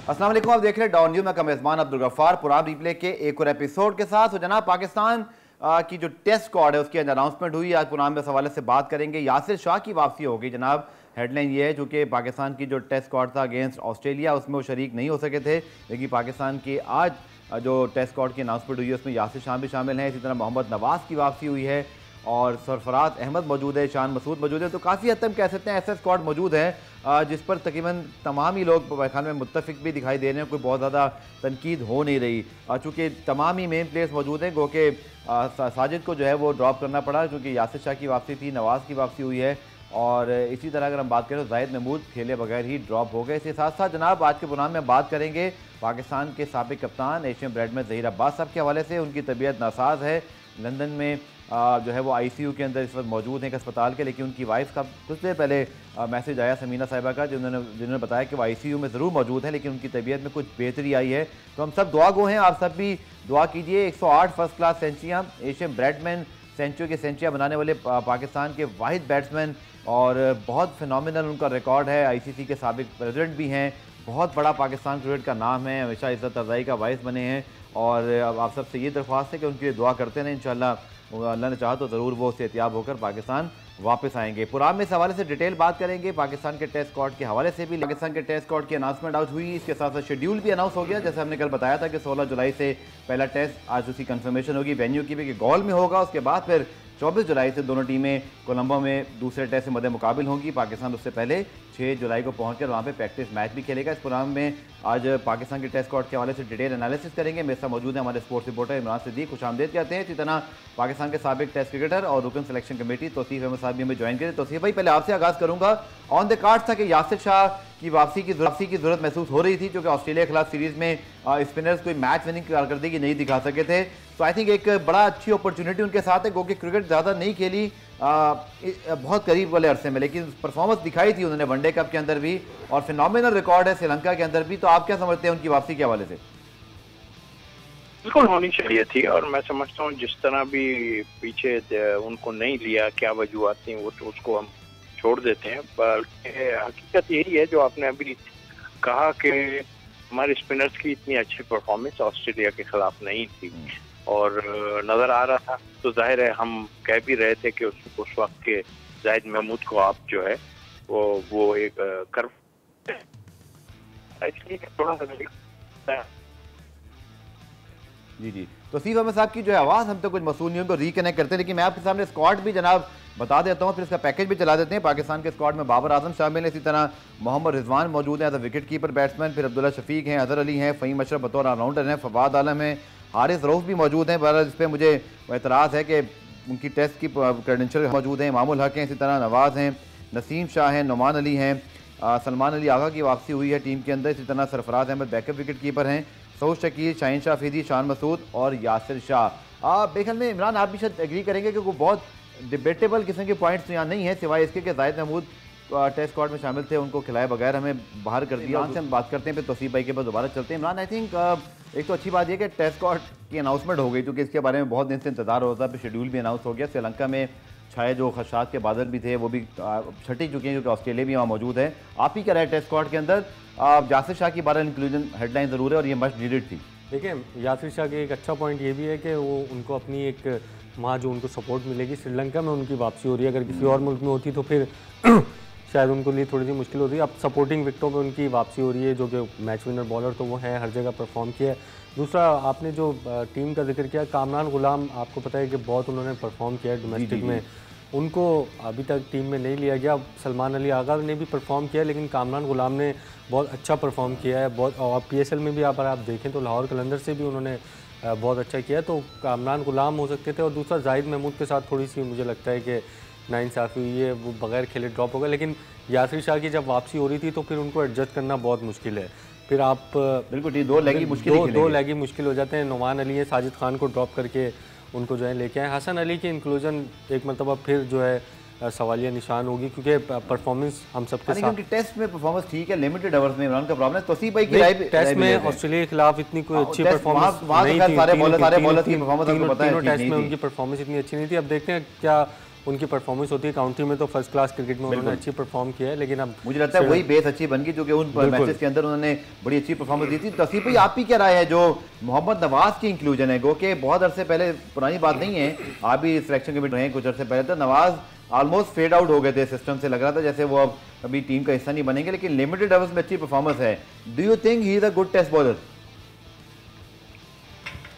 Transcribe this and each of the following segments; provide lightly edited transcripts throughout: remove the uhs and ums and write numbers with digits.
अस्सलाम वालेकुम, आप देख रहे हैं डॉन न्यूज़ में मेज़बान अब्दुल गफ्फार पुरान रिप्ले के एक और एपिसोड के साथ। तो जनाब पाकिस्तान की जो टेस्ट स्क्वाड है उसकी अनाउंसमेंट हुई आज पुरान में इस हवाले से बात करेंगे। यासिर शाह की वापसी होगी जनाब। हेडलाइन ये है चूँकि पाकिस्तान की जो टेस्ट स्क्वाड था अगेंस्ट ऑस्ट्रेलिया उसमें वो शरीक नहीं हो सके थे, लेकिन पाकिस्तान की आज जो टेस्ट स्क्वाड की अनाउंसमेंट हुई है उसमें यासिर शाह भी शामिल हैं। इसी तरह मोहम्मद नवाज़ की वापसी हुई है और सरफराज अहमद मौजूद है, शान मसूद मौजूद है। तो काफ़ी हद तक कह सकते हैं ऐसा स्क्वाड मौजूद है जिस पर तकरीबन तमाम ही लोग मेरे ख्याल में मुत्तफिक भी दिखाई दे रहे हैं, कोई बहुत ज़्यादा तनकीद हो नहीं रही। चूँकि तमाम ही मेन प्लेयर्स मौजूद हैं, गो के साजिद को जो है वो ड्रॉप करना पड़ा क्योंकि यासिर शाह की वापसी थी, नवाज़ की वापसी हुई है। और इसी तरह अगर हम बात करें तो जाहिद महमूद खेले बगैर ही ड्रॉप हो गए। इसके साथ साथ जनाब आज के प्रोग्राम में बात करेंगे पाकिस्तान के साबिक कप्तान एशियन ब्रेडमैन ज़हीर अब्बास साहब के हवाले से। उनकी तबीयत नासाज है, लंदन में जो है वो आईसीयू के अंदर इस वक्त मौजूद हैं एक अस्पताल के, लेकिन उनकी वाइफ का कुछ देर पहले मैसेज आया समीना साहिबा का जिन्होंने बताया कि वो आईसीयू में ज़रूर मौजूद है लेकिन उनकी तबीयत में कुछ बेहतरी आई है। तो हम सब दुआ गो हैं, आप सब भी दुआ कीजिए। 108 फर्स्ट क्लास सेंचुरियाँ, एशियन ब्रेडमैन सेंचुरी की सेंचुरियाँ बनाने वाले पाकिस्तान के वाहिद बैट्समैन और बहुत फिनोमिनल उनका रिकॉर्ड है। आईसीसी के साबिक प्रेसिडेंट भी हैं, बहुत बड़ा पाकिस्तान क्रिकेट का नाम है, हमेशा इज़्ज़त अफ़ज़ाई का बाइस बने हैं। और अब आप सबसे ये दरख्वास्त है कि उनके लिए दुआ करते रहें। इंशाअल्लाह अल्लाह ने चाहा तो ज़रूर वो सेहतियाब होकर पाकिस्तान वापस आएंगे। पुरान में इस हवाले से डिटेल बात करेंगे। पाकिस्तान के टेस्ट स्क्वाड के हवाले से भी पाकिस्तान के टेस्ट स्क्वाड की अनाउंसमेंट आउट हुई, इसके साथ साथ शेड्यूल भी अनाउंस हो गया। जैसे हमने कल बताया था कि 16 जुलाई से पहला टेस्ट, आज उसकी कंफर्मेशन होगी वेन्यू की भी कि गॉल में होगा। उसके बाद फिर 24 जुलाई से दोनों टीमें कोलंबो में दूसरे टेस्ट में मद्दे मुकाबिल होंगी। पाकिस्तान उससे पहले 6 जुलाई को पहुंचकर वहां पे प्रैक्टिस मैच भी खेलेगा। इस प्रोग्राम में आज पाकिस्तान के टेस्ट स्क्वाड के हवाले से डिटेल एनालिसिस करेंगे। मेरे साथ मौजूद है हमारे स्पोर्ट्स रिपोर्टर इमरान सिद्दीक, खुशामदीद कहते हैं। इसी तरह पाकिस्तान के साबिक टेस्ट क्रिकेटर और रुकन सिलेक्शन कमेटी तौसीफ अहमद साहब भी हमें ज्वाइन करें। तौसीफ भाई, पहले आपसे आगाज़ करूँगा। ऑन द कार्ड्स था कि यासिर शाह की वापसी की ज़रूरत महसूस हो रही थी क्योंकि ऑस्ट्रेलिया के खिलाफ सीरीज़ में स्पिनर्स कोई मैच विनिंग कारकर्दगी नहीं दिखा सके थे। तो आई थिंक एक बड़ा अच्छी अपॉर्चुनिटी उनके साथ है, क्योंकि क्रिकेट ज़्यादा नहीं खेली बहुत करीब वाले अरसे में, लेकिन परफॉर्मेंस दिखाई थी उन्होंने वनडे कप के अंदर भी और फिनोमिनल रिकॉर्ड है श्रीलंका के अंदर भी। तो आप क्या समझते हैं उनकी वापसी के हवाले से? बिल्कुल होनी चाहिए थी और मैं समझता हूँ जिस तरह भी पीछे उनको नहीं लिया, क्या वजूहत थी वो तो उसको हम छोड़ देते हैं। बल्कि हकीकत यही है जो आपने अभी कहा कि हमारे स्पिनर्स की इतनी अच्छी परफॉर्मेंस ऑस्ट्रेलिया के खिलाफ नहीं थी और नज़र आ रहा था। तो जाहिर है हम कह भी रहे थे कि उस वक्त के जाहिद महमूद को आप जो है वो एक कर इसलिए थोड़ा सा जी तौसीफ अहमद साहब की जो है आवाज़ हम तो कुछ मसूल नहीं उनको रिकनेक्ट करते हैं, लेकिन मैं आपके सामने स्क्वाड भी जनाब बता देता हूँ, फिर इसका पैकेज भी चला देते हैं। पाकिस्तान के स्क्वाड में बाबर आजम शामिल है, इसी तरह मोहम्मद रिजवान मौजूद हैं as a wicket keeper batsman, फिर अब्दुल्ला शफीक हैं, अजहर अली हैं, फ़हीम अशरफ बतौर ऑलराउंडर हैं, फवाद आलम हैं, हारिस रऊफ भी मौजूद हैं। बहरहाल इस पर मुझे एतराज़ है कि उनकी टेस्ट की क्रेडेंशियल मौजूद हैं। इमामुल हक हैं, इसी तरह नवाज़ हैं, नसीम शाह हैं, नुमान अली हैं, सलमान अली आगा की वापसी हुई है टीम के अंदर, इसी तरह Sarfaraz Ahmed backup wicket keeper हैं, सऊद शकील, शाहीन शाह अफरीदी, शान मसूद और यासिर शाह। बेखल में इमरान आप भी शायद एग्री करेंगे कि वो बहुत डिबेटेबल किस्म के पॉइंट्स यहाँ नहीं है, सिवाय इसके कि जाहिद महमूद टेस्ट स्क्वाड में शामिल थे, उनको खिलाए बगैर हमें बाहर कर दिया। उनसे हम बात करते हैं, फिर तौसीफ भाई के पास दोबारा चलते हैं। इमरान, आई थिंक एक तो अच्छी बात यह कि टेस्ट स्क्वाड की अनाउंसमेंट हो गई क्योंकि इसके बारे में बहुत दिन से इंतजार हो रहा था, फिर शेड्यूल भी अनाउंस हो गया। श्रीलंका में छाए जो खदशात के बादल भी थे वो भी छटी चुके हैं क्योंकि ऑस्ट्रेलिया भी वहाँ मौजूद है। आप ही क्या रहे टेस्ट स्क्वाड के अंदर? यासिर शाह की बारह इंक्लूजन हेडलाइन ज़रूर है और ये मस्ट नीडेड थी। देखिए, यासिर शाह के एक अच्छा पॉइंट ये भी है कि वो उनको अपनी एक वहाँ जो उनको सपोर्ट मिलेगी, श्रीलंका में उनकी वापसी हो रही है। अगर किसी और मुल्क में होती तो फिर शायद उनको लिए थोड़ी सी मुश्किल होती है। अब सपोर्टिंग विकेटों पे उनकी वापसी हो रही है, जो कि मैच विनर बॉलर तो वो है, हर जगह परफॉर्म किया है। दूसरा, आपने जो टीम का जिक्र किया, कामरान गुलाम, आपको पता है कि बहुत उन्होंने परफॉर्म किया है डोमेस्टिक में, उनको अभी तक टीम में नहीं लिया गया। सलमान अली आगा ने भी परफॉर्म किया लेकिन कामरान गुलाम ने बहुत अच्छा परफॉर्म किया है बहुत। और पीएसएल में भी आप देखें तो लाहौर कलंदर से भी उन्होंने बहुत अच्छा किया, तो कामरान गुलाम हो सकते थे। और दूसरा, जाहिद महमूद के साथ थोड़ी सी मुझे लगता है कि नाइंसाफ़ी हुई है, वो बगैर खेले ड्रॉप हो गए। लेकिन यासिर शाह की जब वापसी हो रही थी तो फिर उनको एडजस्ट करना बहुत मुश्किल है। फिर आप बिल्कुल दो लेगी मुश्किल हो जाते हैं। नुमान अली है, साजिद खान को ड्रॉप करके उनको जो है लेके आए। हसन अली की इंक्लूजन एक मरतबा फिर जो है सवालिया निशान होगी क्योंकि परफॉर्मेंस हम सबके साथ टेस्ट में परफॉर्मेंस ठीक है, लिमिटेड ओवर्स में इमरान का प्रॉब्लम है। तौसीफ भाई की टेस्ट में ऑस्ट्रेलिया के खिलाफ इतनी कोई अच्छी परफॉर्मेंस नहीं थी, तीनों टेस्ट में उनकी परफॉर्मेंस इतनी अच्छी नहीं थी। अब देखते हैं क्या उनकी परफॉर्मेंस होती है। काउंटी में तो फर्स्ट क्लास क्रिकेट में उन्होंने अच्छी परफॉर्म किया है, लेकिन अब मुझे लगता है वही बेस अच्छी बन गई जो कि उन मैचेस के अंदर उन्होंने बड़ी अच्छी परफॉर्मेंस दी थी। तौसीफ भाई, आप ही क्या राय है जो मोहम्मद नवाज की इंक्लूजन है, गो के बहुत अरसे पहले, पुरानी बात नहीं है, आप भी सिलेक्शन कमेटी रहे कुछ अरसे पहले, तो नवाज ऑलमोस्ट फेड आउट हो गए थे सिस्टम से, लग रहा था जैसे वो अब अभी टीम का हिस्सा नहीं बनेंगे, लेकिन लिमिटेड ओवर्स में अच्छी परफॉर्मेंस है। Do you think he is a good test bowler?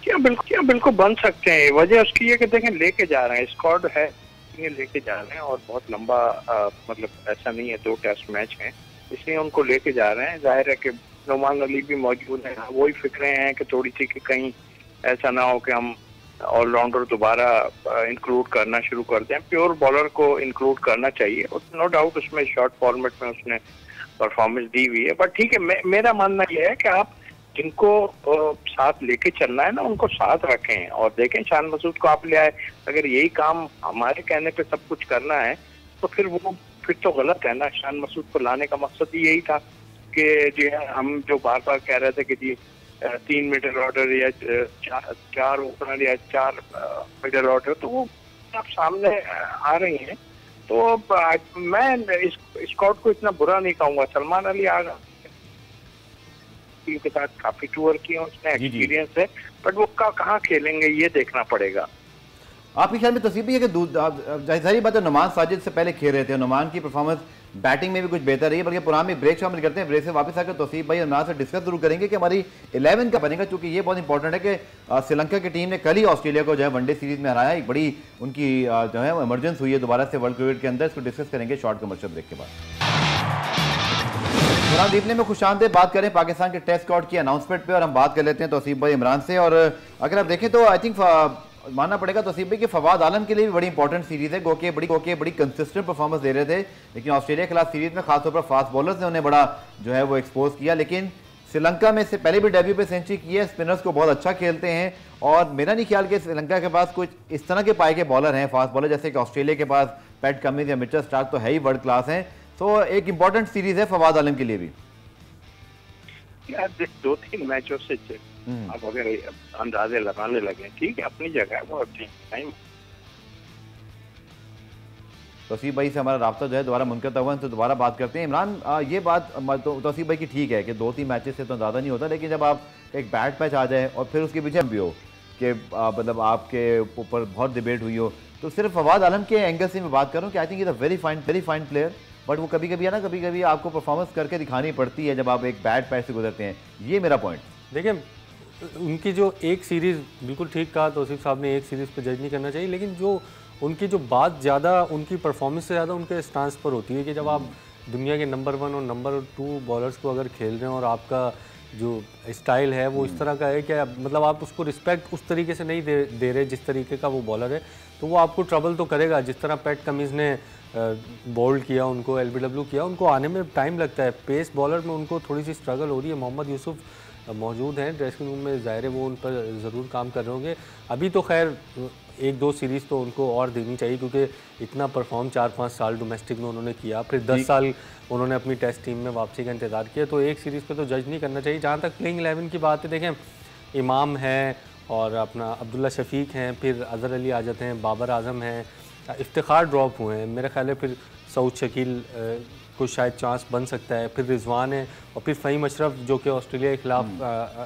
क्या बिल्कुल बन सकते हैं। वजह उसकी है कि देखें लेके जा रहे हैं, स्क्वाड है ये लेके जा रहे हैं, और बहुत लंबा मतलब ऐसा नहीं है 2 टेस्ट मैच हैं, इसलिए उनको लेके जा रहे हैं। जाहिर है कि नुमान अली भी मौजूद है, वही फिक्रें हैं कि थोड़ी सी कि कहीं ऐसा ना हो कि हम ऑलराउंडर दोबारा इंक्लूड करना शुरू कर दें। प्योर बॉलर को इंक्लूड करना चाहिए, और नो डाउट उसमें शॉर्ट फॉर्मेट में उसने परफॉर्मेंस दी हुई है। बट ठीक है, मेरा मानना यह है कि आप जिनको साथ लेके चलना है ना, उनको साथ रखें और देखें। शान मसूद को आप ले आए, अगर यही काम हमारे कहने पे सब कुछ करना है तो फिर तो गलत है ना। शान मसूद को लाने का मकसद ही यही था कि जो है हम जो बार बार कह रहे थे कि जी 3 मिडल ऑर्डर या 4 ओपनर या 4 मिडल ऑर्डर, तो वो आप सामने आ रही हैं। तो मैं इस स्क्वाड को इतना बुरा नहीं कहूँगा। सलमान अली आ टीम के साथ काफी टूर किए, उसमें एक्सपीरियंस है, बट वो कहाँ खेलेंगे ये देखना पड़ेगा। आपके ख्याल में तस्वीर भी है कि जाहिर बात है नुमान साजिद से पहले खेल रहे थे, नुमान की परफॉर्मेंस बैटिंग में भी कुछ बेहतर रही है, बल्कि पुराने में ब्रेक शामिल करते हैं। ब्रेक से वापस आकर तौसीफ भाई इमरान से डिस्कस जरूर करेंगे कि हमारी 11 का बनेगा, क्योंकि ये बहुत इंपॉर्टेंट है कि श्रीलंका की टीम ने कल ही ऑस्ट्रेलिया को जो है वनडे सीरीज में हराया, एक बड़ी उनकी जो है इमरजेंस हुई है दोबारा से वर्ल्ड क्रिकेट के अंदर। इसको डिस्कस करेंगे शॉर्ट कमर्शियल ब्रेक के बाद। दीपने में खुशामदीद बात करें पाकिस्तान के टेस्ट स्क्वाड की अनाउंसमेंट पे, और हम बात कर लेते हैं तौसीफ भाई इमरान से। और अगर आप देखें तो आई थिंक मानना पड़ेगा तौसीफ भाई कि फवाद आलम के लिए भी बड़ी इंपॉर्टेंट सीरीज है। गोके बड़ी कंसिस्टेंट परफॉर्मेंस दे रहे थे, लेकिन ऑस्ट्रेलिया के खिलाफ सीरीज में खासतौर पर फास्ट बॉलर्स ने उन्हें बड़ा जो है वो एक्सपोज किया। लेकिन श्रीलंका में से पहले भी डेब्यू पे सेंचुरी की है, स्पिनर्स को बहुत अच्छा खेलते हैं, और मेरा नहीं ख्याल कि श्रीलंका के पास कुछ इस तरह के पाए के बॉलर हैं फास्ट बॉलर, जैसे कि ऑस्ट्रेलिया के पास पैट कमिंस या मिचेल स्टार्क तो है ही वर्ल्ड क्लास हैं। तो एक इंपॉर्टेंट सीरीज है फवाद आलम के लिए भी। यार 2-3 मैचों से अब अगर अंदाजे लगाने लगे, ठीक है, अपनी जगह है वो अपनी टाइम। तौसीफ भाई से हमारा राब्ता जो है दोबारा मुनक़ता हुआ, तो दोबारा बात करते हैं। इमरान, ये बात तो तौसीफ भाई की ठीक है कि 2-3 मैचेस से तो ज़्यादा नहीं होता, लेकिन जब आप एक बैट मैच आ जाए और फिर उसके पीछे भी हो कि मतलब आपके ऊपर बहुत डिबेट हुई हो, तो सिर्फ फवाद आलम के एंगल से मैं बात करूँ कि I think is a very fine player, but वो कभी कभी है ना, कभी कभी आपको परफॉर्मेंस करके दिखानी पड़ती है जब आप एक बैड पैच से गुजरते हैं। ये मेरा पॉइंट। देखिए, उनकी जो एक सीरीज़, बिल्कुल ठीक कहा तौसीफ साहब ने, एक सीरीज़ पे जज नहीं करना चाहिए, लेकिन जो उनकी जो बात ज़्यादा उनकी परफॉर्मेंस से ज़्यादा उनके स्टांस पर होती है कि जब आप दुनिया के नंबर 1 और नंबर 2 बॉलर्स को अगर खेल रहे हैं और आपका जो स्टाइल है वो इस तरह का है कि मतलब आप उसको रिस्पेक्ट उस तरीके से नहीं दे रहे जिस तरीके का वो बॉलर है, तो वो आपको ट्रबल तो करेगा। जिस तरह पैट कमिंस ने बोल्ड किया, उनको LBW किया, उनको आने में टाइम लगता है। पेस बॉलर में उनको थोड़ी सी स्ट्रगल हो रही है। मोहम्मद यूसुफ मौजूद हैं ड्रेसिंग रूम में, ज़ाहिर है वो उन पर ज़रूर काम कर रहे होंगे। अभी तो खैर 1-2 सीरीज़ तो उनको और देनी चाहिए, क्योंकि इतना परफॉर्म 4-5 साल डोमेस्टिक में उन्होंने किया, फिर 10 साल उन्होंने अपनी टेस्ट टीम में वापसी का इंतज़ार किया, तो एक सीरीज़ पे तो जज नहीं करना चाहिए। जहाँ तक प्लेइंग 11 की बात है, देखें इमाम है और अपना अब्दुल्ला शफीक हैं, फिर अज़हर अली आ जाते हैं, बाबर आज़म हैं, इफ्तिखार ड्रॉप हुए हैं, मेरा ख्याल है फिर सऊद शकील को शायद चांस बन सकता है, फिर रिजवान है, और फिर फ़हीम अशरफ जो कि ऑस्ट्रेलिया के खिलाफ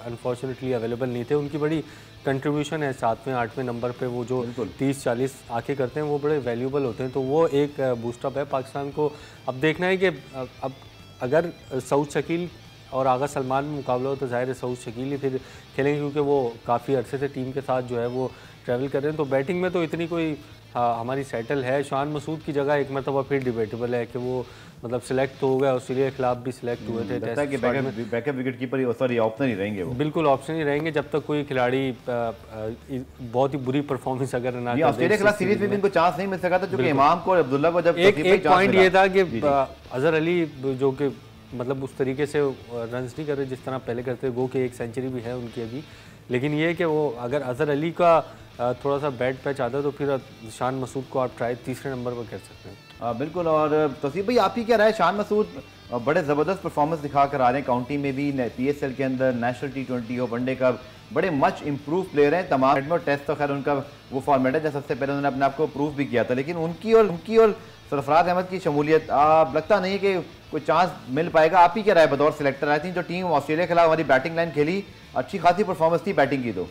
अनफॉर्चुनेटली अवेलेबल नहीं थे। उनकी बड़ी कंट्रीब्यूशन है 7वें 8वें नंबर पे, वो जो 30-40 आके करते हैं वो बड़े वैल्यूबल होते हैं, तो वो एक बूस्टअप है पाकिस्तान को। अब देखना है कि अब अगर सऊद शकील और आगा सलमान में मुकाबला हो तो ज़ाहिर है सऊद शकील ही फिर खेलेंगे, क्योंकि वो काफ़ी अरसे से टीम के साथ जो है वो ट्रैवल कर रहे हैं। तो बैटिंग में तो इतनी कोई हमारी सेटल है। शान मसूद की जगह एक मरतबा फिर डिबेटेबल है कि वो मतलब सिलेक्ट तो हो गया, ऑस्ट्रेलिया के खिलाफ भी सिलेक्ट हुए थे, backup wicket keeper sorry option ही रहेंगे, वो बिल्कुल ऑप्शन ही रहेंगे जब तक कोई खिलाड़ी बहुत ही बुरी परफॉर्मेंस अगर ना करे। ऑस्ट्रेलिया के खिलाफ सीरीज में भी इनको चांस नहीं मिल सका था, क्योंकि इमाम को अब्दुल्ला को जब एक पॉइंट ये था कि अजहर अली जो कि मतलब उस तरीके से रन्स नहीं कर रहे जिस तरह पहले करते, गो के 1 सेंचुरी भी है उनकी अभी, लेकिन ये कि वो अगर अजहर अली का थोड़ा सा बैड पैच आता है तो फिर शान मसूद को आप ट्राई 3रे नंबर पर कर सकते हैं। बिल्कुल। और तौसीफ भाई आपकी क्या राय, शान मसूद बड़े ज़बरदस्त परफॉर्मेंस दिखा कर आ रहे हैं काउंटी में भी, PSL के अंदर, नेशनल T20 हो, वनडे कप, बड़े मच इम्प्रूव प्लेयर हैं तमाम में। टेस्ट तो खैर उनका वो फॉर्मेट है जैसे सबसे पहले उन्होंने अपने आप को प्रूव भी किया था, लेकिन उनकी और सरफराज अहमद की शमूलियत लगता नहीं है कि कोई चांस मिल पाएगा। आप ही क्या राय बतौर सिलेक्टर? आई थिंक जो टीम ऑस्ट्रेलिया के खिलाफ हमारी बैटिंग लाइन खेली, अच्छी खासी परफॉर्मेंस थी बैटिंग की। तो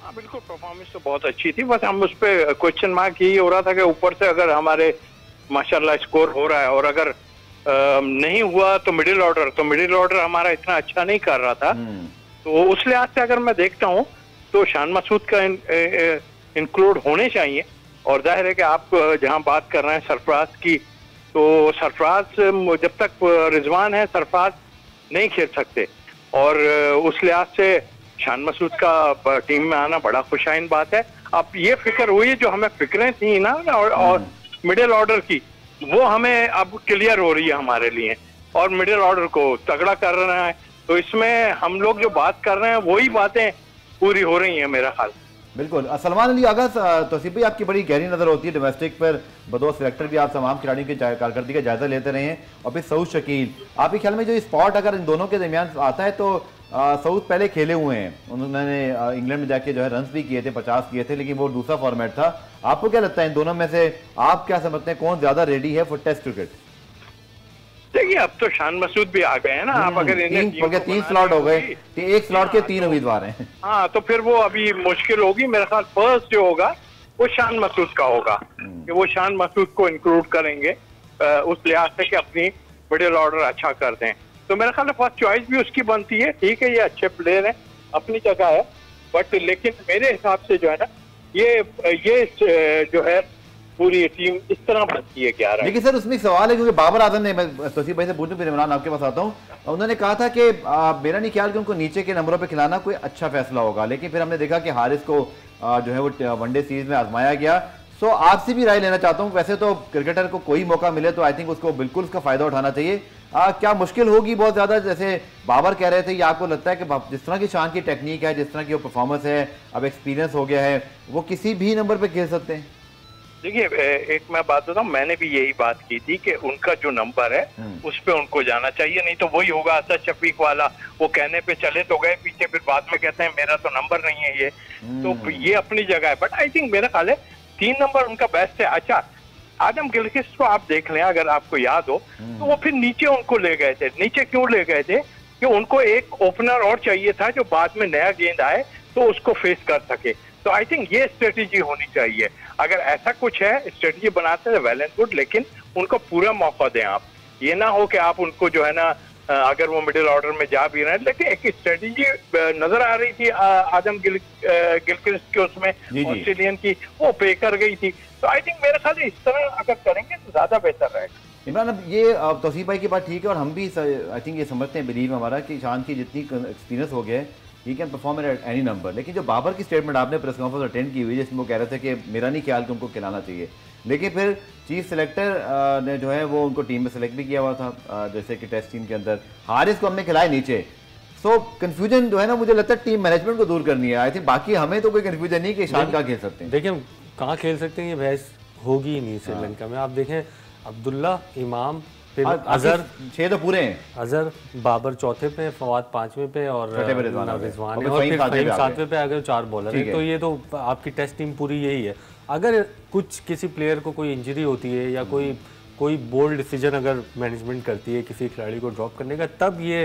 हाँ बिल्कुल, परफॉर्मेंस तो बहुत अच्छी थी, बस हम उस पर क्वेश्चन मार्क यही हो रहा था कि ऊपर से अगर हमारे माशाल्लाह स्कोर हो रहा है और अगर नहीं हुआ तो मिडिल ऑर्डर हमारा इतना अच्छा नहीं कर रहा था। तो उस लिहाज से अगर मैं देखता हूँ तो शान मसूद का इंक्लूड होने चाहिए। और जाहिर है कि आप जहाँ बात कर रहे हैं सरफराज की, तो सरफराज जब तक रिजवान है सरफराज नहीं खेल सकते, और उस लिहाज से शान मसूद का टीम में आना बड़ा खुशाइन बात है। अब ये फिक्र हुई जो हमें फिक्रें थी ना और मिडिल ऑर्डर की, वो हमें अब क्लियर हो रही है हमारे लिए, और मिडिल ऑर्डर को तगड़ा कर रहा है। तो इसमें हम लोग जो बात कर रहे हैं वही बातें पूरी हो रही हैं मेरा ख्याल। बिल्कुल। सलमान अली आगा, तौसीफ भाई आपकी बड़ी गहरी नज़र होती है डोमेस्टिक पर, बतौर सिलेक्टर भी आप तमाम खिलाड़ियों की कारकर्दगी का जायजा लेते रहे हैं, और फिर सऊद शकील, आपके ख्याल में जो स्पॉट अगर इन दोनों के दरमियान आता है तो सऊद पहले खेले हुए हैं, उन्होंने इंग्लैंड में जाके जो है रन्स भी किए थे, 50 किए थे, लेकिन वो दूसरा फॉर्मेट था। आपको क्या लगता है इन दोनों में से आप क्या समझते हैं कौन ज्यादा रेडी है फॉर टेस्ट क्रिकेट? देखिए अब तो शान मसूद भी आ गए हैं ना, आप अगर इन्हें 3 स्लॉट हो गए, 1 स्लॉट के 3 उम्मीदवार हैं। हाँ, तो फिर वो अभी मुश्किल होगी मेरे ख्याल। फर्स्ट जो होगा वो शान मसूद का होगा कि वो शान मसूद को इंक्लूड करेंगे उस लिहाज से कि अपनी मिडिल ऑर्डर अच्छा कर दें। तो मेरा ख्याल फर्स्ट चॉइस भी उसकी बनती है। ठीक है, ये अच्छे प्लेयर हैं, अपनी जगह है, बट लेकिन मेरे हिसाब से जो है ना ये जो है पूरी टीम इस तरह बनती है 11। लेकिन सर उसमें सवाल है, क्योंकि बाबर आजम ने, मैं तौसीफ भाई से पूछूं फिर इमरान आपके पास आता हूँ, उन्होंने कहा था कि मेरा नहीं ख्याल कि उनको नीचे के नंबरों पे खिलाना कोई अच्छा फैसला होगा, लेकिन फिर हमने देखा कि हारिस को जो है वो वनडे सीरीज में आजमाया गया। सो आपसे भी राय लेना चाहता हूँ, वैसे तो क्रिकेटर को कोई मौका मिले तो आई थिंक उसको बिल्कुल उसका फायदा उठाना चाहिए। क्या मुश्किल होगी बहुत ज्यादा, जैसे बाबर कह रहे थे, या आपको लगता है कि जिस तरह की शान की टेक्निक है, जिस तरह की वो परफॉर्मेंस है, अब एक्सपीरियंस हो गया है, वो किसी भी नंबर पे खेल सकते हैं? देखिए एक मैं बात बताऊं, मैंने भी यही बात की थी कि उनका जो नंबर है उस पे उनको जाना चाहिए, नहीं तो वही होगा असद शफीक वाला, वो कहने पे चले तो गए पीछे, फिर बाद में कहते हैं मेरा तो नंबर नहीं है ये। तो ये अपनी जगह है, बट आई थिंक मेरा ख्याल है 3 नंबर उनका बेस्ट है। अच्छा, आदम गिलक्रिस्ट को आप देख लें, अगर आपको याद हो तो वो फिर नीचे उनको ले गए थे। नीचे क्यों ले गए थे? कि उनको एक ओपनर और चाहिए था जो बाद में नया गेंद आए तो उसको फेस कर सके। तो आई थिंक ये स्ट्रेटेजी होनी चाहिए। अगर ऐसा कुछ है, स्ट्रेटेजी बनाते हैं वेल एंड गुड, लेकिन उनको पूरा मौका दें आप। ये ना हो कि आप उनको जो है ना, अगर वो मिडिल ऑर्डर में जा भी रहे हैं, लेकिन एक स्ट्रेटेजी नजर आ रही थी आदम गिलक्रिस्ट के उसमें ऑस्ट्रेलियन की, वो पे कर गई थी। तो आई थिंक मेरे ख्याल इस तरह अगर करेंगे तो ज्यादा बेहतर रहेगा। इमरान, अब ये तौसीफ भाई की बात ठीक है, और हम भी आई थिंक ये समझते हैं, बिलीव हमारा, कि शान की जितनी एक्सपीरियंस हो गया है, he can perform at any number. लेकिन जो बाबर की स्टेटमेंट आपने प्रेस कॉन्फ्रेंस अटेंड की हुई, जिसमें वो कह रहे थे कि मेरा नहीं ख्याल कि उनको खिलाना चाहिए, लेकिन फिर चीफ सेलेक्टर ने जो है वो उनको टीम में सेलेक्ट भी किया हुआ था, जैसे कि टेस्ट टीम के अंदर हारिस को हमने खिलाया नीचे। सो कंफ्यूजन जो है ना, मुझे लगता है टीम मैनेजमेंट को दूर करनी है। आई थिंक बाकी हमें तो कोई कंफ्यूजन नहीं कि शान कहाँ खेल सकते हैं। देखिए कहाँ खेल सकते हैं, ये बहस होगी ही नहीं श्रीलंका में। आप देखें अब्दुल्ला, इमाम, फिर अजहर, 6 तो पूरे हैं, अजहर, बाबर चौथे पे, फवाद 5वें पे, और रिजवान है, और फिर फहीम 7वें पे। अगर 4 बॉलर हैं, तो ये तो आपकी टेस्ट टीम पूरी यही है। अगर कुछ किसी प्लेयर को कोई इंजरी होती है या कोई बोल्ड डिसीजन अगर मैनेजमेंट करती है किसी खिलाड़ी को ड्रॉप करने का, तब ये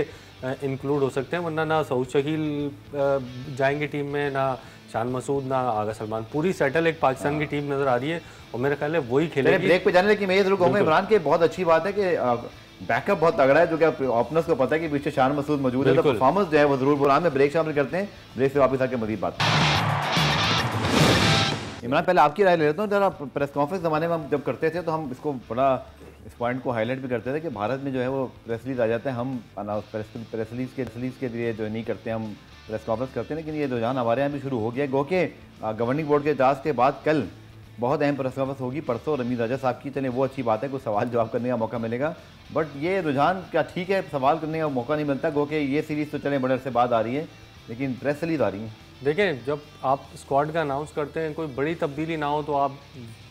इंक्लूड हो सकते हैं, वरना ना सऊद शकील जाएंगे टीम में, ना शान मसूद, ना आगा सलमान। पूरी सेटल एक पाकिस्तान की टीम नजर आ रही है, और मेरा ख्याल है वही खेलेगी। ब्रेक पे जाने, लेकिन मैं ये जरूर कहूँगा इमरान की बहुत अच्छी बात है कि बैकअप बहुत तगड़ा है, जो कि ओपनर्स को पता है कि पीछे शान मसूद मौजूद है, तो परफॉर्मेंस जो है वो जरूर बुरा। में ब्रेक शामिल करते हैं, ब्रेक से वापस आके मजीद बात। इमरान, पहले आपकी राय ले लेता हूँ। जरा प्रेस कॉन्फ्रेंस ज़माने में हम जब करते थे तो हम इसको बड़ा इस पॉइंट को हाईलाइट भी करते थे कि भारत में जो है वो प्रेस रिलीज आ जाता है, हम प्रेस रिलीज के लिए जो नहीं करते, हम प्रेस कॉन्फ्रेंस करते हैं। लेकिन ये रुझान हमारे यहाँ भी शुरू हो गया। गो के गवर्निंग बोर्ड के इजलास के बाद कल बहुत अहम प्रेस कॉन्फ्रेंस होगी, परसों रमीज राजा साहब की। चले वो अच्छी बात है, कुछ सवाल जवाब करने का मौका मिलेगा, बट ये रुझान क्या ठीक है, सवाल करने का मौका नहीं मिलता। गो के ये सीरीज़ तो चले बड़े अरसे बाद आ रही है, लेकिन प्रेस रिलीज आ रही है। देखें, जब आप स्क्वाड का अनाउंस करते हैं, कोई बड़ी तब्दीली ना हो तो आप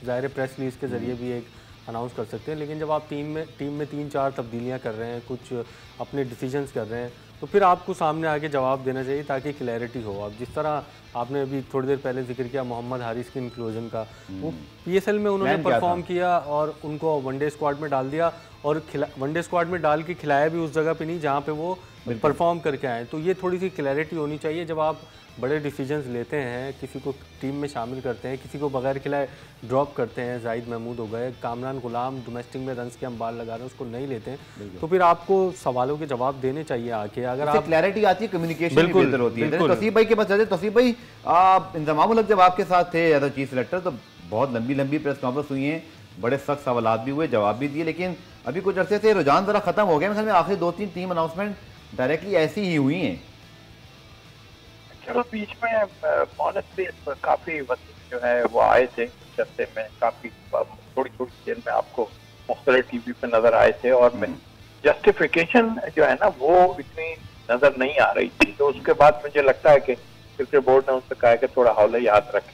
ज़ाहिर प्रेस रिलीज के ज़रिए भी एक अनाउंस कर सकते हैं। लेकिन जब आप टीम में 3-4 तब्दीलियां कर रहे हैं, कुछ अपने डिसीजंस कर रहे हैं, तो फिर आपको सामने आके जवाब देना चाहिए ताकि क्लैरिटी हो। अब जिस तरह आपने अभी थोड़ी देर पहले जिक्र किया मोहम्मद हारिस की इंक्लूजन का, वो PSL में उन्होंने परफॉर्म किया और उनको वनडे स्क्वाड में डाल दिया और वनडे स्क्वाड में डाल के खिलाया भी उस जगह पे नहीं जहाँ पे वो परफॉर्म करके आए। तो ये थोड़ी सी क्लैरिटी होनी चाहिए जब आप बड़े डिसीजंस लेते हैं, किसी को टीम में शामिल करते हैं, किसी को बगैर खिलाए ड्रॉप करते हैं। जाहिद महमूद हो गए, कामरान गुलाम डोमेस्टिक में रन्स के हम बाल लगा रहे हैं, उसको नहीं लेते हैं, तो फिर आपको सवालों के जवाब देने चाहिए आके। अगर आप क्लैरिटी आती है, कम्युनिकेशन भी बेहतर होती है। तौसीफ भाई के पास जाते, तौसीफ भाई इंतजाम उल हक जब आपके साथ थे एज अ चीफ सिलेक्टर तो बहुत लंबी लंबी प्रेस कॉन्फ्रेंस हुई हैं, बड़े सख्त सवाल भी हुए, जवाब भी दिए, लेकिन अभी कुछ अरसे से रुझान जरा खत्म हो गया। में आखिरी 2-3 टीम अनाउंसमेंट डायरेक्टली ऐसी ही हुई हैं। चलो बीच में ऑनेस्टली काफी जो है वो आए थे चर्चे में, काफी थोड़ी थोड़ी देर में आपको मुख्तलिफ टीवी पे नजर आए थे और जस्टिफिकेशन जो है ना वो इतनी नजर नहीं आ रही थी। तो उसके बाद मुझे लगता है कि क्रिकेट बोर्ड ने उनसे कहा कि थोड़ा हौला याद रखें,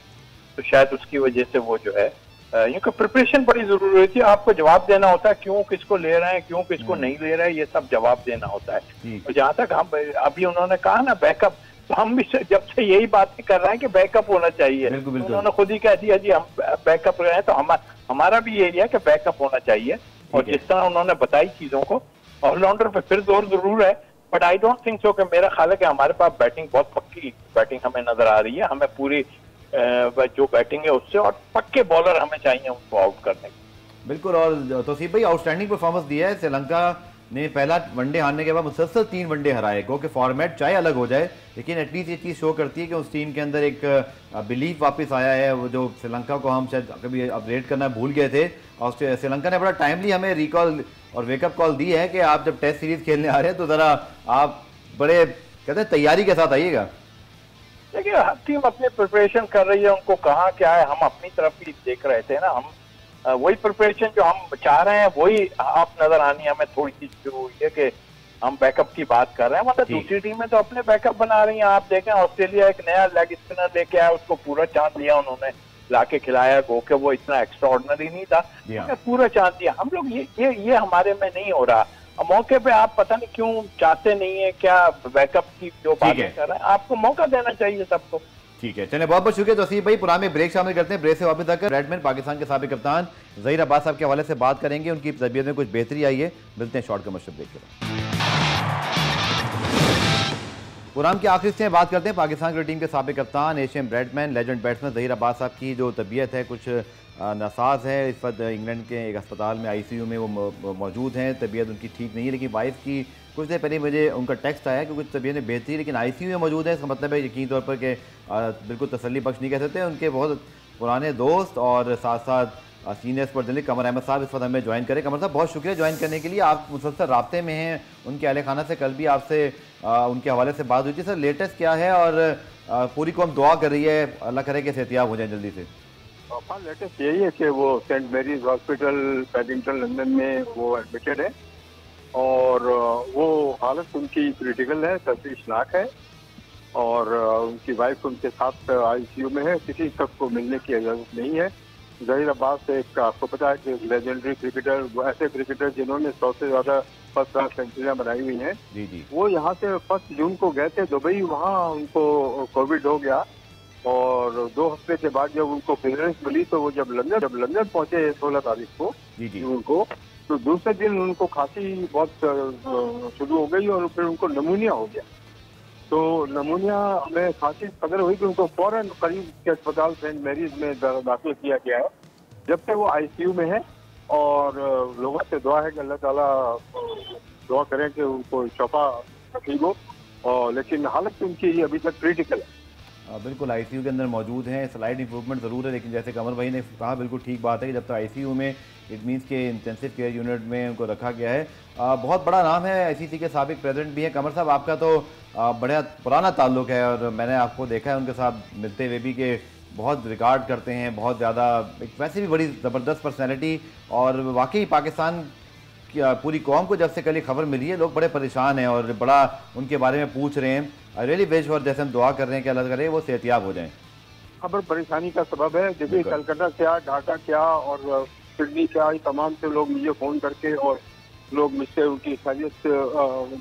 तो शायद उसकी वजह से वो जो है क्योंकि प्रिपरेशन बड़ी जरूरी होती है। आपको जवाब देना होता है क्यों किसको ले रहे हैं, क्यों किसको नहीं ले रहे हैं, ये सब जवाब देना होता है। और जहाँ तक हम अभी उन्होंने कहा ना बैकअप, तो हम भी जब से यही बातें कर रहे हैं कि बैकअप होना चाहिए। उन्होंने खुद ही कह दिया जी हम बैकअप रहे हैं, तो हमारा भी यही है कि बैकअप होना चाहिए। और जिस तरह उन्होंने बताई चीजों को, ऑलराउंडर पे फिर जोर जरूर है, but I don't think so कि मेरा ख्याल है कि हमारे पास बैटिंग बहुत पक्की बैटिंग हमें नजर आ रही है। हमें पूरी जो बैटिंग है उससे और पक्के बॉलर हमें चाहिए उनको आउट करने के। बिल्कुल। और तौसीफ भाई आउटस्टैंडिंग परफॉर्मेंस दिया है। श्रीलंका ने पहला वनडे हारने के बाद मुसलसल 3 वनडे हराए, क्योंकि फॉर्मेट चाहे अलग हो जाए लेकिन एटलीस्ट ये चीज़ शो करती है कि उस टीम के अंदर एक बिलीफ वापस आया है। वो जो श्रीलंका को हम शायद कभी अपग्रेड करना भूल गए थे, और श्रीलंका ने बड़ा टाइमली हमें रिकॉल और वेकअप कॉल दी है कि आप जब टेस्ट सीरीज खेलने आ रहे हैं तो ज़रा आप बड़े कहते हैं तैयारी के साथ आइएगा। देखिए हर टीम अपनी प्रिपरेशन कर रही है, उनको कहाँ क्या है हम अपनी तरफ ही देख रहे थे ना। हम वही प्रिपरेशन जो हम चाह रहे हैं वही आप नजर आनी हमें थोड़ी सी शुरू हुई है कि हम बैकअप की बात कर रहे हैं। मतलब दूसरी टीमें तो अपने बैकअप बना रही हैं। आप देखें ऑस्ट्रेलिया एक नया लेग स्पिनर लेके आया, उसको पूरा चांद दिया उन्होंने, लाके खिलाया, गो के वो इतना एक्स्ट्रा ऑर्डिनरी नहीं था, पूरा चांद दिया। हम लोग ये हमारे में नहीं हो रहा। मौके पे आप पता नहीं क्यों चाहते नहीं है, क्या बैकअप की जो बातें कर रहे हैं, आपको मौका देना चाहिए सबको। ठीक है, चलिए बहुत बहुत शुक्रिया तौसीफ भाई। पुराने ब्रेक शामिल करते हैं, ब्रेक से वापस आकर बैट्समैन पाकिस्तान के साबिक कप्तान ज़हीर अब्बास साहब के हवाले से बात करेंगे, उनकी तबीयत में कुछ बेहतरी आई है। मिलते हैं शॉर्ट कमर्शियल ब्रेक के बाद। प्रोग्राम की आखिर से बात करते हैं पाकिस्तान क्रिकेट टीम के साबिक कप्तान, Asian batsman, legend batsman Zaheer Abbas साहब की जो तबीयत है कुछ नासाज है। इस वक्त इंग्लैंड के एक अस्पताल में ICU में वो मौजूद हैं, तबीयत उनकी ठीक नहीं है। लेकिन वाइफ की कुछ देर पहले मुझे उनका टेक्स्ट आया कि कुछ तबीयत में बेहतरी, लेकिन ICU में मौजूद है। इसका मतलब है यकीन तौर पर कि बिल्कुल तसल्ली बख्श नहीं कह सकते। उनके बहुत पुराने दोस्त और साथ साथ सीनियर स्पोर्ट्स जर्नलिस्ट कमर अहमद साहब इस वक्त हमें ज्वाइन करें। कमर साहब बहुत शुक्रिया ज्वाइन करने के लिए, आप मुसलसल राब्ते में हैं उनके अहल खाना से। कल भी आपसे उनके हवाले से बात हुई थी। सर लेटेस्ट क्या है और पूरी कौम दुआ कर रही है अल्लाह करे कि सेहतियाब हो जाए जल्दी से? हाँ, लेटेस्ट यही है कि वो saint Mary's hospital Paddington London में वो एडमिटेड है और वो हालत उनकी क्रिटिकल है, तशवीशनाक है और उनकी वाइफ उनके साथ ICU में है। किसी शख्स को मिलने की इजाज़त नहीं है। ज़हीर अब्बास एक आपको पता है कि लेजेंडरी क्रिकेटर, वो ऐसे क्रिकेटर जिन्होंने 100 से ज़्यादा फर्स्ट क्लास सेंचुरियाँ बनाई हुई हैं। वो यहाँ से 1 जून को गए थे दुबई, वहाँ उनको कोविड हो गया और 2 हफ्ते के बाद जब उनको क्लियरेंस मिली तो वो जब लंदन पहुंचे 16 तारीख को जून को, तो दूसरे दिन उनको खांसी बहुत शुरू हो गई और फिर उनको नमूनिया हो गया। तो नमूनिया में खांसी कदर हुई कि उनको फौरन करीब के अस्पताल सेंट मेरीज में दाखिल किया गया है। जब से वो ICU में है और लोगों से दुआ है कि अल्लाह ताला दुआ करें कि उनको शफा नसीब हो, और लेकिन हालत उनकी अभी तक क्रिटिकल है। बिल्कुल ICU के अंदर मौजूद हैं, स्लाइड इंप्रूवमेंट ज़रूर है, लेकिन जैसे कमर भाई ने कहा बिल्कुल ठीक बात है कि जब तक ICU में इट मीन्स के इंटेंसिव केयर यूनिट में उनको रखा गया है। बहुत बड़ा नाम है, ICC के साबिक प्रेसिडेंट भी हैं। कमर साहब आपका तो बड़ा पुराना ताल्लुक़ है और मैंने आपको देखा है उनके साथ मिलते हुए भी कि बहुत रिकॉर्ड करते हैं, बहुत ज़्यादा एक वैसे भी बड़ी ज़बरदस्त पर्सनैलिटी। और वाकई पाकिस्तान पूरी कौम को जब से कल खबर मिली है लोग बड़े परेशान हैं और बड़ा उनके बारे में पूछ रहे हैं। आई रियली विश और जैसे हम दुआ कर रहे हैं कि अल्लाह करे वो सेहतियाब हो जाएं। खबर परेशानी का सबब है। देखिए कलकत्ता क्या, ढाका क्या और सिडनी क्या, तमाम से लोग मुझे फ़ोन करके और लोग मुझसे उनकी खैरियत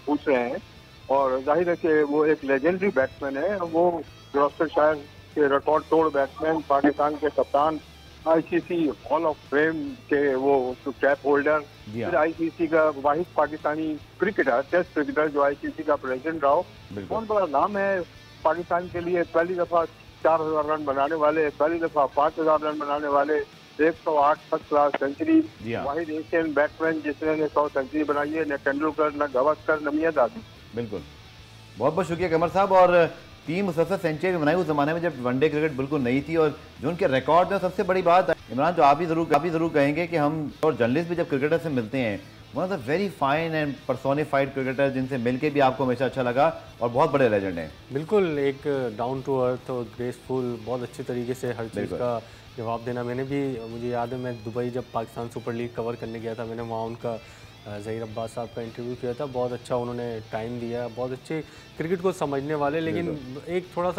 पूछ रहे हैं। और जाहिर है कि वो एक लेजेंडरी बैट्समैन है। वो ग्लॉस्टरशायर के रिकॉर्ड तोड़ बैट्समैन, पाकिस्तान के कप्तान, आईसीसी हॉल ऑफ फेम के वो कैप होल्डर, फिर आईसीसी का वाहिद पाकिस्तानी क्रिकेटर, टेस्ट क्रिकेटर जो आईसीसी का प्रेसिडेंट रहा हो। बहुत बड़ा नाम है पाकिस्तान के लिए। पहली दफा 4000 रन बनाने वाले, पहली दफा 5000 रन बनाने वाले, 108 फर्स्ट क्लास सेंचुरी, वाहिद एशियन बैट्समैन जिसने 100 सेंचुरी बनाई है, न तेंदुलकर, न गावस्कर, न मियाँदादी। बिल्कुल, बहुत बहुत शुक्रिया कमर साहब। और टीम मुसलसल सेंचुरी बनाई उस जमाने में जब वनडे क्रिकेट बिल्कुल नहीं थी, और जो उनके रिकॉर्ड में सबसे बड़ी बात इमरान जो आप भी जरूर कहेंगे कि हम और जर्नलिस्ट भी जब क्रिकेटर से मिलते हैं, one of the very fine and personified cricketer जिनसे मिलके भी आपको हमेशा अच्छा लगा, और बहुत बड़े लेजेंड हैं। बिल्कुल, एक डाउन टू अर्थ और ग्रेसफुल, बहुत अच्छे तरीके से हर चीज़ का जवाब देना। मैंने भी, मुझे याद है मैं दुबई जब पाकिस्तान सुपर लीग कवर करने गया था, मैंने वहाँ उनका ज़हीर अब्बास साहब का इंटरव्यू किया था। बहुत अच्छा उन्होंने टाइम दिया, बहुत अच्छे क्रिकेट को समझने वाले, लेकिन एक थोड़ा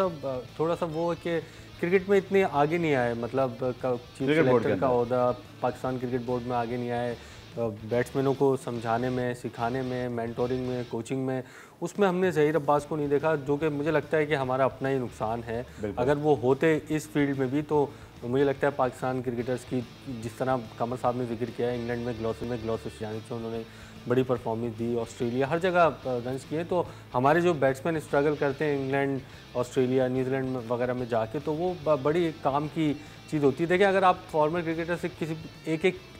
सा वो है कि क्रिकेट में इतने आगे नहीं आए, मतलब चीफ सेलेक्टर का ओहदा पाकिस्तान क्रिकेट बोर्ड में आगे नहीं आए, बैट्समैनों को समझाने में, सिखाने में, मेंटोरिंग में, कोचिंग में, उसमें हमने ज़हीर अब्बास को नहीं देखा, जो कि मुझे लगता है कि हमारा अपना ही नुकसान है। अगर वो होते इस फील्ड में भी तो मुझे लगता है पाकिस्तान क्रिकेटर्स की, जिस तरह कमर साहब ने जिक्र किया है, इंग्लैंड में ग्लॉसर से जाने से उन्होंने बड़ी परफॉर्मेंस दी, ऑस्ट्रेलिया हर जगह रन्स किए, तो हमारे जो बैट्समैन स्ट्रगल करते हैं इंग्लैंड, ऑस्ट्रेलिया, न्यूजीलैंड वगैरह में जाके, तो वो बड़ी काम की चीज़ होती है। देखिए, अगर आप फॉर्मर क्रिकेटर से किसी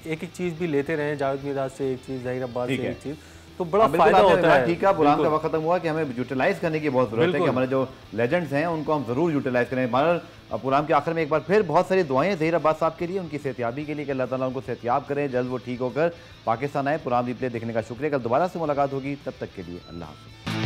एक चीज़ भी लेते रहें, जावेद मिराज से एक चीज़, ज़हीर अब्बास से एक चीज़, तो बड़ा फायदा होता है। ठीक है, पुरान का वक्त खत्म हुआ कि हमें यूटिलाइज करने की बहुत जरूरत है कि हमारे जो लेजेंड्स हैं उनको हम जरूर यूटिलाइज करें। पुरान के आखिर में एक बार फिर बहुत सारी दुआएं ज़हीर अब्बास साहब के लिए, उनकी सेहतियाबी के लिए, कि अल्लाह ताला उनको सेहतियाब करें, जल्द वो ठीक होकर पाकिस्तान आए। पुरान रिप्ले देखने का शुक्रिया। कल दोबारा से मुलाकात होगी, तब तक के लिए अल्लाह हाफ़िज़।